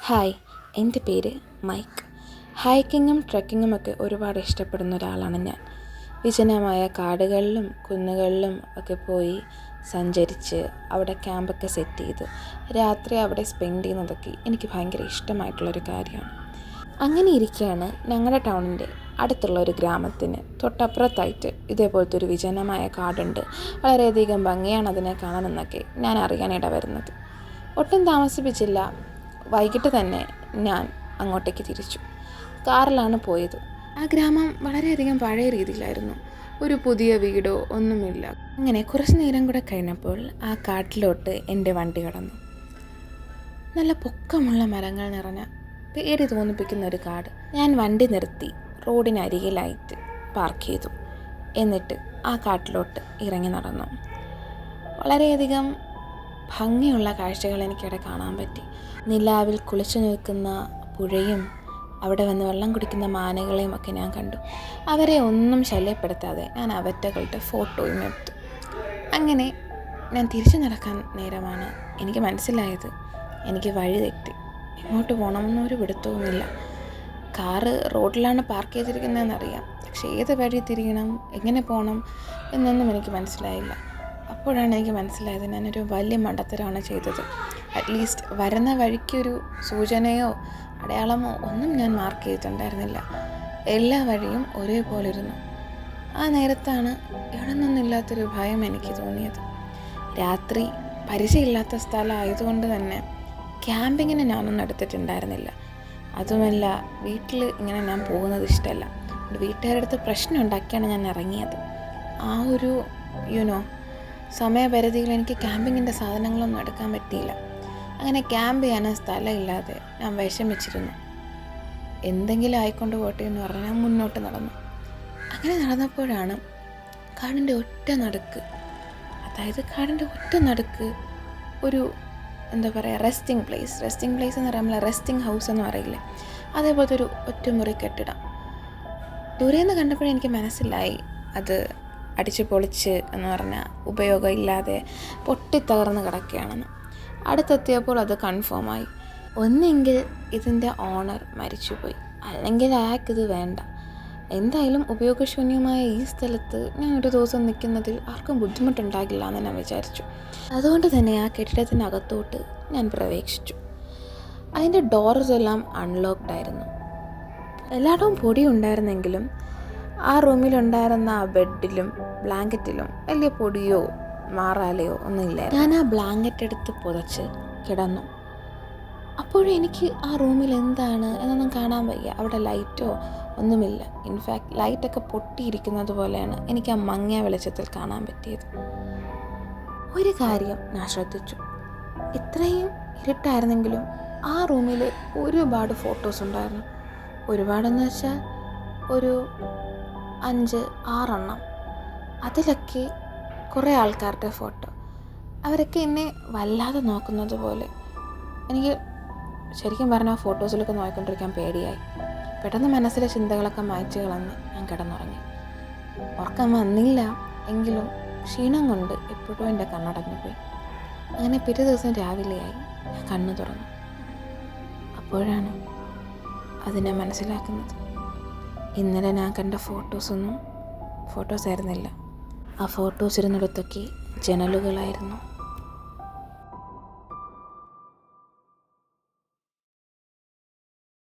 Hi, എൻ്റെ പേര് mic. ഹൈക്കിങ്ങും ട്രെക്കിങ്ങുമൊക്കെ ഒരുപാട് ഇഷ്ടപ്പെടുന്ന ഒരാളാണ് ഞാൻ. വിജനമായ കാടുകളിലും കുന്നുകളിലും ഒക്കെ പോയി സഞ്ചരിച്ച് അവിടെ ക്യാമ്പൊക്കെ സെറ്റ് ചെയ്ത് രാത്രി അവിടെ സ്പെൻഡ് ചെയ്യുന്നതൊക്കെ എനിക്ക് ഭയങ്കര ഇഷ്ടമായിട്ടുള്ളൊരു കാര്യമാണ്. അങ്ങനെ ഇരിക്കുകയാണ് ഞങ്ങളുടെ ടൗണിൻ്റെ അടുത്തുള്ള ഒരു ഗ്രാമത്തിന് തൊട്ടപ്പുറത്തായിട്ട് ഇതേപോലത്തെ ഒരു വിജനമായ കാടുണ്ട്. വളരെയധികം ഭംഗിയാണ് അതിനെ കാണാനെന്നൊക്കെ ഞാൻ അറിയാനിട വരുന്നത്. ഒട്ടും താമസിപ്പിച്ചില്ല, വൈകിട്ട് തന്നെ ഞാൻ അങ്ങോട്ടേക്ക് തിരിച്ചു. കാറിലാണ് പോയത്. ആ ഗ്രാമം വളരെയധികം പഴയ രീതിയിലായിരുന്നു. ഒരു പുതിയ വീടോ ഒന്നുമില്ല. അങ്ങനെ കുറച്ച് നേരം കൂടെ കഴിഞ്ഞപ്പോൾ ആ കാട്ടിലോട്ട് എൻ്റെ വണ്ടി കടന്നു. നല്ല പൊക്കമുള്ള മരങ്ങൾ നിറഞ്ഞ പേടി തോന്നിപ്പിക്കുന്ന ഒരു കാട്. ഞാൻ വണ്ടി നിർത്തി റോഡിനരികിലായിട്ട് പാർക്ക് ചെയ്തു. എന്നിട്ട് ആ കാട്ടിലോട്ട് ഇറങ്ങി നടന്നു. വളരെയധികം ഭംഗിയുള്ള കാഴ്ചകൾ എനിക്കവിടെ കാണാൻ പറ്റി. നിലാവിൽ കുളിച്ചു നിൽക്കുന്ന പുഴയും അവിടെ വന്ന് വെള്ളം കുടിക്കുന്ന മാനുകളെയും ഒക്കെ ഞാൻ കണ്ടു. അവരെ ഒന്നും ശല്യപ്പെടുത്താതെ ഞാൻ അവറ്റകളുടെ ഫോട്ടോയും എടുത്തു. അങ്ങനെ ഞാൻ തിരിച്ചു നടക്കാൻ നേരമാണ് എനിക്ക് മനസ്സിലായത് എനിക്ക് വഴി തെറ്റി. എങ്ങോട്ട് പോകണമെന്നൊരു പിടുത്തവുമില്ല. കാറ് റോഡിലാണ് പാർക്ക് ചെയ്തിരിക്കുന്നതെന്നറിയാം, പക്ഷേ ഏത് വഴി തിരിയണം, എങ്ങനെ പോകണം എന്നൊന്നും എനിക്ക് മനസ്സിലായില്ല. അപ്പോഴാണ് എനിക്ക് മനസ്സിലായത് ഞാനൊരു വലിയ മണ്ടത്തരമാണ് ചെയ്തത്. അറ്റ്ലീസ്റ്റ് വരുന്ന വഴിക്കൊരു സൂചനയോ അടയാളമോ ഒന്നും ഞാൻ മാർക്ക് ചെയ്തിട്ടുണ്ടായിരുന്നില്ല. എല്ലാ വഴിയും ഒരേപോലെ ഇരുന്നു. ആ നേരത്താണ് ഇവിടെ നിന്നില്ലാത്തൊരു ഭയം എനിക്ക് തോന്നിയത്. രാത്രി പരിചയമില്ലാത്ത സ്ഥലമായതുകൊണ്ട് തന്നെ ക്യാമ്പിങ്ങിന് ഞാനൊന്നും എടുത്തിട്ടുണ്ടായിരുന്നില്ല. അതുമല്ല, വീട്ടിൽ ഇങ്ങനെ ഞാൻ പോകുന്നത് ഇഷ്ടമല്ല. വീട്ടുകാരുടെ അടുത്ത് പ്രശ്നം ഉണ്ടാക്കിയാണ് ഞാൻ ഇറങ്ങിയത്. ആ ഒരു സമയപരിധിയിൽ എനിക്ക് ക്യാമ്പിങ്ങിൻ്റെ സാധനങ്ങളൊന്നും എടുക്കാൻ പറ്റിയില്ല. അങ്ങനെ ക്യാമ്പ് ചെയ്യാൻ സ്ഥലമില്ലാതെ ഞാൻ വിഷമിച്ചിരുന്നു. എന്തെങ്കിലും ആയിക്കൊണ്ട് പോട്ടെ എന്ന് പറഞ്ഞ് ഞാൻ മുന്നോട്ട് നടന്നു. അങ്ങനെ നടന്നപ്പോഴാണ് കാടിൻ്റെ ഒറ്റ നടുക്ക് ഒരു റെസ്റ്റിംഗ് പ്ലേസ് എന്ന് പറയുമ്പോൾ റെസ്റ്റിംഗ് ഹൗസ് എന്ന് പറയില്ലേ, അതേപോലത്തെ ഒരു ഒറ്റമുറി കെട്ടിടം. ദൂരേന്ന് കണ്ടപ്പോഴേ എനിക്ക് മനസ്സിലായി അത് അടിച്ചു പൊളിച്ച് എന്ന് പറഞ്ഞാൽ ഉപയോഗമില്ലാതെ പൊട്ടിത്തകർന്ന് കിടക്കുകയാണെന്ന്. അടുത്തെത്തിയപ്പോൾ അത് കൺഫേമായി. ഒന്നെങ്കിൽ ഇതിൻ്റെ ഓണർ മരിച്ചുപോയി, അല്ലെങ്കിൽ അയാൾക്കിത് വേണ്ട. എന്തായാലും ഉപയോഗശൂന്യമായ ഈ സ്ഥലത്ത് ഞാൻ ഒരു ദിവസം നിൽക്കുന്നതിൽ ആർക്കും ബുദ്ധിമുട്ടുണ്ടാകില്ല എന്ന് ഞാൻ വിചാരിച്ചു. അതുകൊണ്ട് തന്നെ ആ കെട്ടിടത്തിനകത്തോട്ട് ഞാൻ പ്രവേശിച്ചു. അതിൻ്റെ ഡോർസ് എല്ലാം അൺലോക്ക്ഡ് ആയിരുന്നു. എല്ലായിടവും പൊടി ഉണ്ടായിരുന്നെങ്കിലും ആ റൂമിലുണ്ടായിരുന്ന ആ ബെഡിലും ബ്ലാങ്കറ്റിലും വലിയ പൊടിയോ മാറാലയോ ഒന്നുമില്ല. ഞാൻ ആ ബ്ലാങ്കറ്റ് എടുത്ത് പുതച്ച് കിടന്നു. അപ്പോഴും എനിക്ക് ആ റൂമിൽ എന്താണ് എന്നൊന്നും കാണാൻ വയ്യ. അവിടെ ലൈറ്റോ ഒന്നുമില്ല. ഇൻഫാക്റ്റ് ലൈറ്റൊക്കെ പൊട്ടിയിരിക്കുന്നത് പോലെയാണ് എനിക്ക് ആ മങ്ങിയ വെളിച്ചത്തിൽ കാണാൻ പറ്റിയത്. ഒരു കാര്യം ഞാൻ ശ്രദ്ധിച്ചു. ഇത്രയും ഇരുട്ടായിരുന്നെങ്കിലും ആ റൂമിൽ ഒരുപാട് ഫോട്ടോസ് ഉണ്ടായിരുന്നു. ഒരുപാടെന്ന് വെച്ചാൽ ഒരു 5-6 എണ്ണം. അതിലൊക്കെ കുറേ ആൾക്കാരുടെ ഫോട്ടോ. അവരൊക്കെ എന്നെ വല്ലാതെ നോക്കുന്നത് പോലെ. എനിക്ക് ശരിക്കും പറഞ്ഞാൽ ഫോട്ടോസിലൊക്കെ നോക്കിക്കൊണ്ടിരിക്കാൻ പേടിയായി. പെട്ടെന്ന് മനസ്സിലെ ചിന്തകളൊക്കെ മായ്ച്ചു കളഞ്ഞ് ഞാൻ കിടന്നുറങ്ങി. ഉറക്കം വന്നില്ല എങ്കിലും ക്ഷീണം കൊണ്ട് എപ്പോഴും എൻ്റെ കണ്ണടഞ്ഞു പോയി. അങ്ങനെ പിറ്റേ ദിവസം രാവിലെയായി ഞാൻ കണ്ണു തുറന്നു. അപ്പോഴാണ് അതിനെ മനസ്സിലാക്കുന്നത്. ഇന്നലെ ഞാൻ കണ്ട ഫോട്ടോസ് ആയിരുന്നില്ല. ആ ഫോട്ടോസ് ഇരുന്നിടത്തൊക്കെ ജനലുകളായിരുന്നു.